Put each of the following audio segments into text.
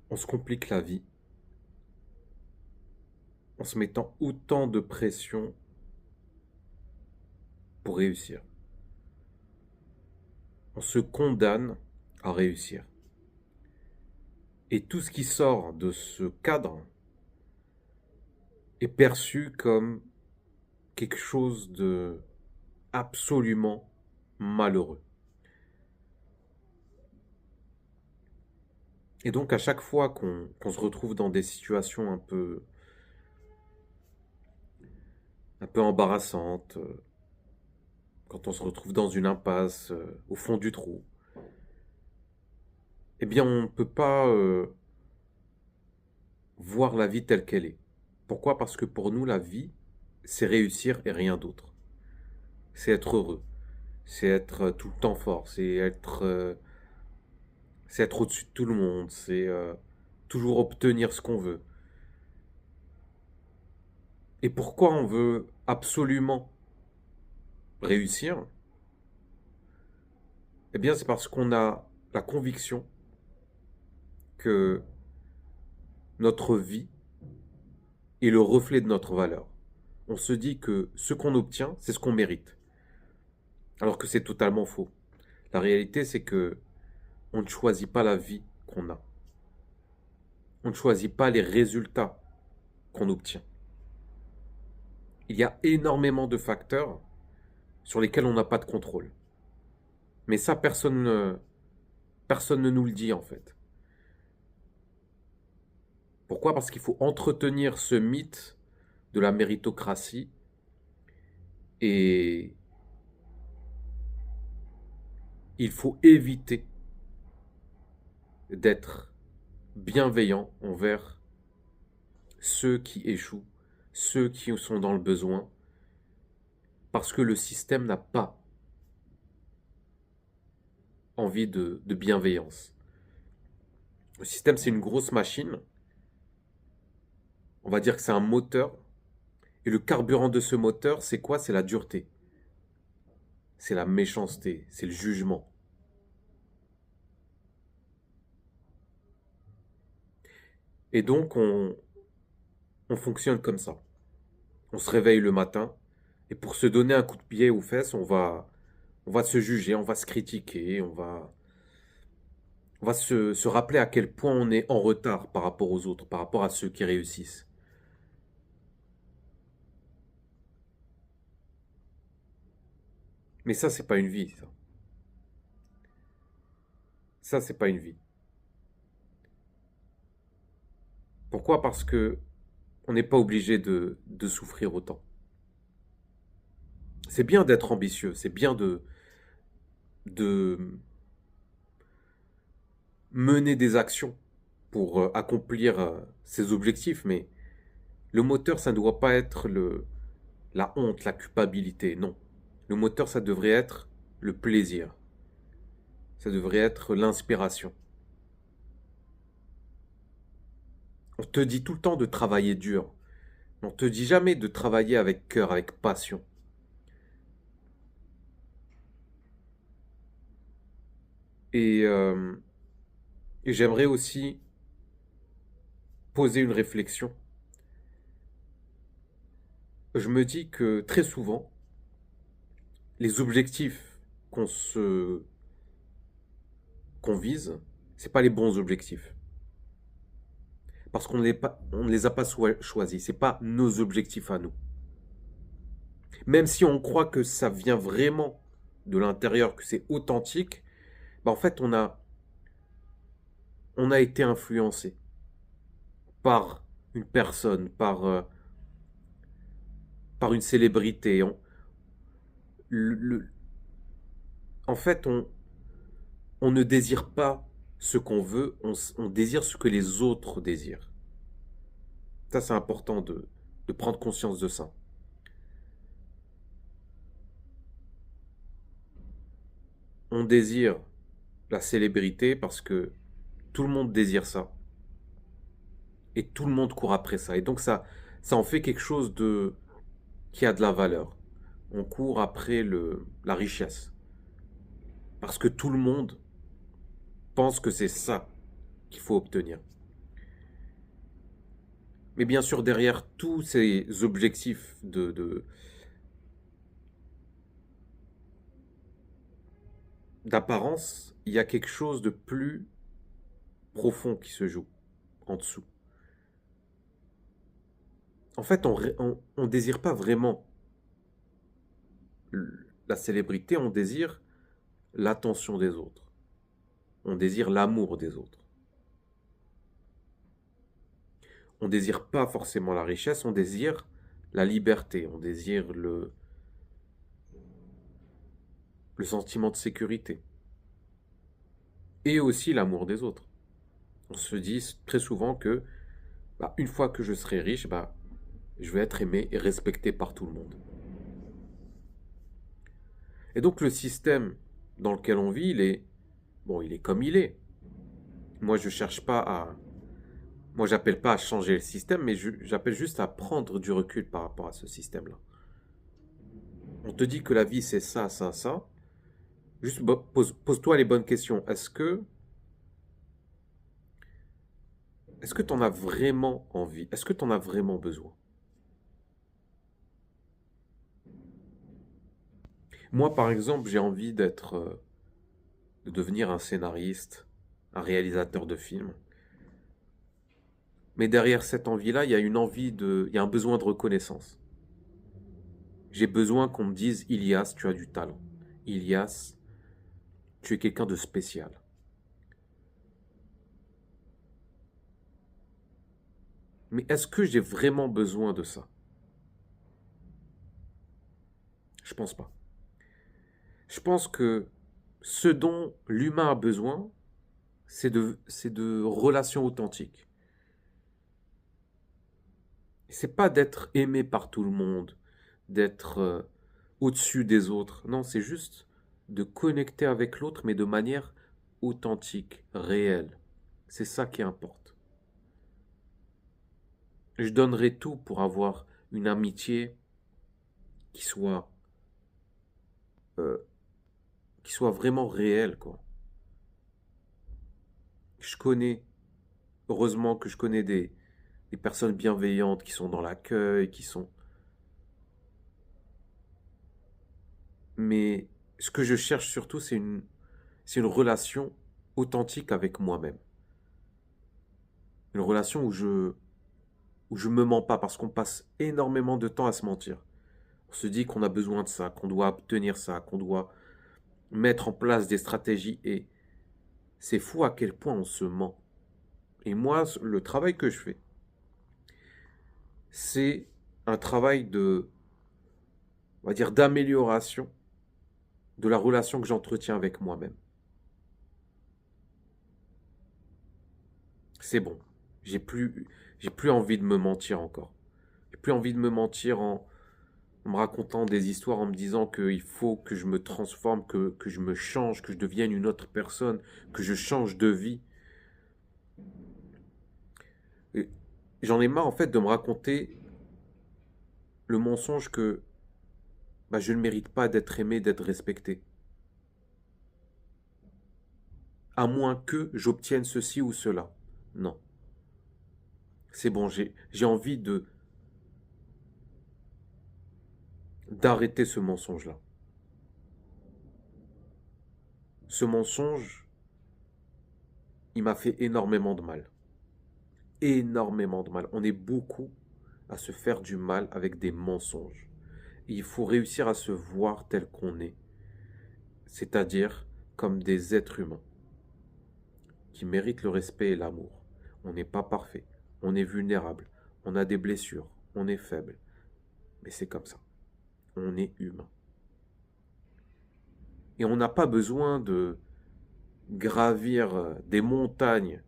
On se complique la vie en se mettant autant de pression pour réussir. On se condamne à réussir. Et tout ce qui sort de ce cadre est perçu comme quelque chose de absolument malheureux. Et donc à chaque fois qu'on se retrouve dans des situations un peu embarrassantes, quand on se retrouve dans une impasse, au fond du trou, eh bien on ne peut pas voir la vie telle qu'elle est. Pourquoi? Parce que pour nous, la vie, c'est réussir et rien d'autre. C'est être heureux, c'est être tout le temps fort, c'est être au-dessus de tout le monde, c'est toujours obtenir ce qu'on veut. Et pourquoi on veut absolument réussir? Eh bien, c'est parce qu'on a la conviction que notre vie est le reflet de notre valeur. On se dit que ce qu'on obtient, c'est ce qu'on mérite. Alors que c'est totalement faux. La réalité, c'est que on ne choisit pas la vie qu'on a. On ne choisit pas les résultats qu'on obtient. Il y a énormément de facteurs sur lesquels on n'a pas de contrôle. Mais ça, personne ne nous le dit en fait. Pourquoi? Parce qu'il faut entretenir ce mythe de la méritocratie et il faut éviter d'être bienveillant envers ceux qui échouent, ceux qui sont dans le besoin, parce que le système n'a pas envie de bienveillance. Le système, c'est une grosse machine. On va dire que c'est un moteur. Et le carburant de ce moteur, c'est quoi? C'est la dureté. C'est la méchanceté. C'est le jugement. Et donc, on fonctionne comme ça. On se réveille le matin. Et pour se donner un coup de pied aux fesses, on va se juger, on va se critiquer, on va se rappeler à quel point on est en retard par rapport aux autres, par rapport à ceux qui réussissent. Mais ça, c'est pas une vie, ça. Ça, c'est pas une vie. Pourquoi? Parce que on n'est pas obligé de souffrir autant. C'est bien d'être ambitieux, c'est bien de mener des actions pour accomplir ses objectifs, mais le moteur, ça ne doit pas être la honte, la culpabilité, non. Le moteur, ça devrait être le plaisir, ça devrait être l'inspiration. On te dit tout le temps de travailler dur, on te dit jamais de travailler avec cœur, avec passion. Et, euh, et j'aimerais aussi poser une réflexion. Je me dis que très souvent, les objectifs qu'on vise, c'est pas les bons objectifs. Parce on ne les a pas choisis. C'est pas nos objectifs à nous. Même si on croit que ça vient vraiment de l'intérieur, que c'est authentique, bah en fait, on a été influencé par une personne, par une célébrité. Le- en fait, on ne désire pas ce qu'on veut, on désire ce que les autres désirent. Ça, c'est important de prendre conscience de ça. On désire la célébrité parce que tout le monde désire ça. Et tout le monde court après ça. Et donc ça en fait quelque chose qui a de la valeur. On court après la richesse. Parce que tout le monde pense que c'est ça qu'il faut obtenir. Mais bien sûr, derrière tous ces objectifs d'apparence, il y a quelque chose de plus profond qui se joue en dessous. En fait, on désire pas vraiment la célébrité, on désire l'attention des autres. On désire l'amour des autres. On désire pas forcément la richesse, on désire la liberté, on désire le sentiment de sécurité. Et aussi l'amour des autres. On se dit très souvent que bah, une fois que je serai riche, bah, je vais être aimé et respecté par tout le monde. Et donc le système dans lequel on vit, bon, il est comme il est. Moi, je cherche pas à, moi, j'appelle pas à changer le système, mais j'appelle juste à prendre du recul par rapport à ce système-là. On te dit que la vie c'est ça, ça, ça. Juste pose-toi les bonnes questions. Est-ce que tu en as vraiment envie? Est-ce que tu en as vraiment besoin? Moi, par exemple, j'ai envie de devenir un scénariste, un réalisateur de films. Mais derrière cette envie-là, il y a un besoin de reconnaissance. J'ai besoin qu'on me dise, Ilias, tu as du talent. Ilias, tu es quelqu'un de spécial. Mais est-ce que j'ai vraiment besoin de ça? Je pense pas. Je pense que ce dont l'humain a besoin, c'est de relations authentiques. C'est pas d'être aimé par tout le monde, d'être au-dessus des autres. Non, c'est juste de connecter avec l'autre, mais de manière authentique, réelle. C'est ça qui importe. Je donnerais tout pour avoir une amitié qui soit, euh, qui soit vraiment réelle, quoi. Je connais, heureusement que je connais des personnes bienveillantes qui sont dans l'accueil, qui sont... Mais ce que je cherche surtout, c'est une relation authentique avec moi-même. Une relation où je me mens pas, parce qu'on passe énormément de temps à se mentir. On se dit qu'on a besoin de ça, qu'on doit obtenir ça, qu'on doit mettre en place des stratégies, et c'est fou à quel point on se ment. Et moi, le travail que je fais, c'est un travail on va dire, d'amélioration de la relation que j'entretiens avec moi-même. C'est bon. J'ai plus envie de me mentir encore. J'ai plus envie de me mentir en me racontant des histoires, en me disant qu'il faut que je me transforme, que je me change, que je devienne une autre personne, que je change de vie. Et j'en ai marre en fait de me raconter le mensonge que bah, je ne mérite pas d'être aimé, d'être respecté. À moins que j'obtienne ceci ou cela. Non. C'est bon, j'ai envie d'arrêter ce mensonge-là. Ce mensonge, il m'a fait énormément de mal. Énormément de mal. On est beaucoup à se faire du mal avec des mensonges. Et il faut réussir à se voir tel qu'on est, c'est-à-dire comme des êtres humains qui méritent le respect et l'amour. On n'est pas parfait, on est vulnérable, on a des blessures, on est faible, mais c'est comme ça. On est humain. Et on n'a pas besoin de gravir des montagnes,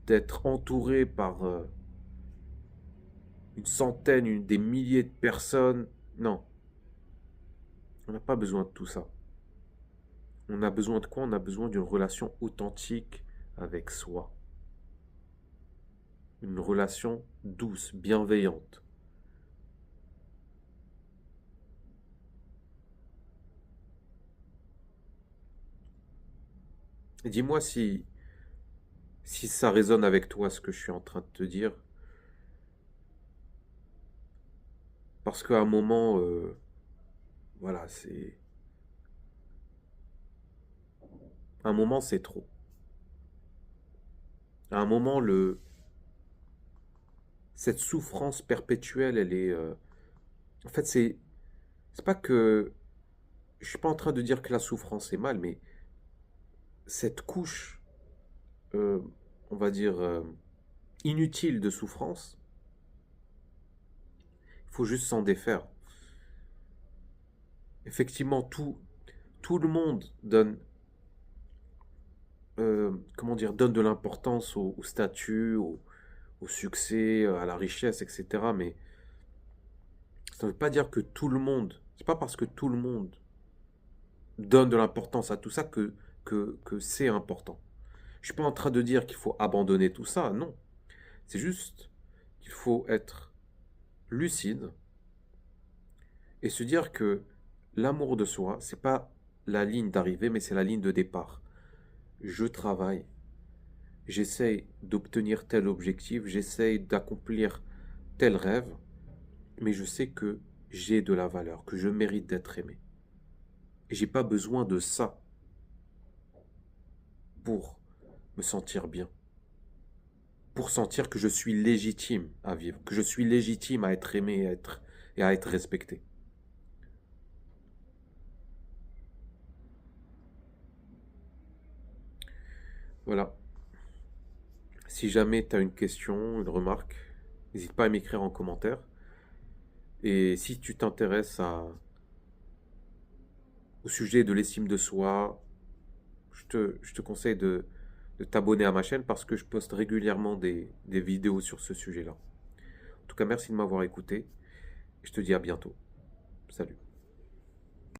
d'être entouré par une centaine, des milliers de personnes. Non, on n'a pas besoin de tout ça. On a besoin de quoi? On a besoin d'une relation authentique avec soi. Une relation douce, bienveillante. Et dis-moi si ça résonne avec toi ce que je suis en train de te dire. Parce qu'à un moment, voilà, à un moment, c'est trop. À un moment, cette souffrance perpétuelle, elle est, en fait, c'est pas que, je suis pas en train de dire que la souffrance est mal, mais cette couche, euh, on va dire, inutile de souffrance, il faut juste s'en défaire. Effectivement, tout le monde donne, comment dire, donne de l'importance au statut, au succès, à la richesse, etc. Mais ça ne veut pas dire que tout le monde, c'est pas parce que tout le monde donne de l'importance à tout ça que c'est important. Je suis pas en train de dire qu'il faut abandonner tout ça, non. C'est juste qu'il faut être lucide et se dire que l'amour de soi, c'est pas la ligne d'arrivée, mais c'est la ligne de départ. Je travaille, j'essaye d'obtenir tel objectif, j'essaye d'accomplir tel rêve, mais je sais que j'ai de la valeur, que je mérite d'être aimé. Et j'ai pas besoin de ça pour me sentir bien, pour sentir que je suis légitime à vivre, que je suis légitime à être aimé et à être respecté. Voilà. Si jamais tu as une question, une remarque, n'hésite pas à m'écrire en commentaire. Et si tu t'intéresses au sujet de l'estime de soi, je te conseille de t'abonner à ma chaîne parce que je poste régulièrement des vidéos sur ce sujet-là. En tout cas, merci de m'avoir écouté et je te dis à bientôt. Salut.